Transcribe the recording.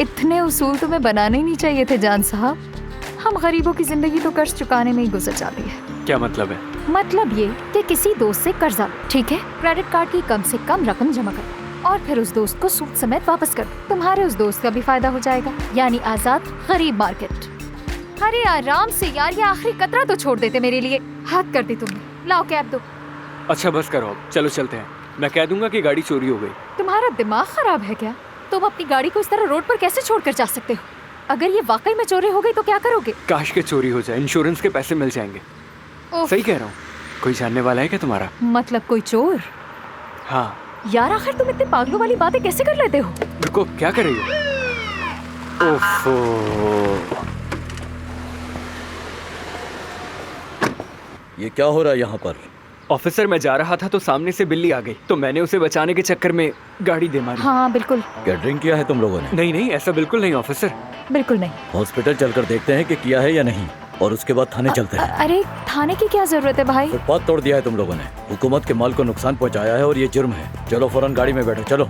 इतने उसूल तुम्हें बनाने ही नहीं चाहिए थे जान साहब। हम गरीबों की जिंदगी तो कर्ज चुकाने में ही गुजर जाती है। क्या मतलब है? मतलब ये कि किसी दोस्त से कर्जा लो, ठीक है? क्रेडिट कार्ड की कम से कम रकम जमा करो और फिर उस दोस्त को सूद समेत वापस कर दो। तुम्हारे उस दोस्त का भी फायदा हो जाएगा, यानी आजाद गरीब मार्केट। अरे आराम से यार, ये आखिरी कतरा तो छोड़ देते मेरे लिए। हाथ कर दी तुमने, लाओ कैब दो। अच्छा बस करो, अब चलो चलते हैं। मैं कह दूंगा कि गाड़ी चोरी हो गई। तुम्हारा दिमाग खराब है क्या? तुम अपनी गाड़ी को इस तरह रोड पर कैसे छोड़कर जा सकते हो? अगर ये वाकई में चोरी हो गई तो क्या करोगे? काश के चोरी हो जाए, इंश्योरेंस के पैसे मिल जाएंगे। उफ, सही कह रहा हूँ। कोई जानने वाला है क्या तुम्हारा? मतलब कोई चोर? हाँ। यार आखिर तुम इतने पागलों वाली बातें कैसे कर लेते हो? रुको, क्या कर रही हो? ओफो। ये क्या हो रहा है यहाँ पर? ऑफिसर, मैं जा रहा था तो सामने से बिल्ली आ गई, तो मैंने उसे बचाने के चक्कर में गाड़ी दे मारी। हाँ बिल्कुल। क्या ड्रिंक किया है तुम लोगों ने? नहीं नहीं, ऐसा बिल्कुल नहीं ऑफिसर। बिल्कुल नहीं। हॉस्पिटल चलकर देखते हैं कि किया है या नहीं, और उसके बाद थाने चलते हैं। अरे थाने की क्या जरूरत है भाई? फुटपाथ तोड़ दिया है तुम लोगों ने, हुकूमत के माल को नुकसान पहुँचाया है और ये जुर्म है। चलो फौरन गाड़ी में बैठो, चलो।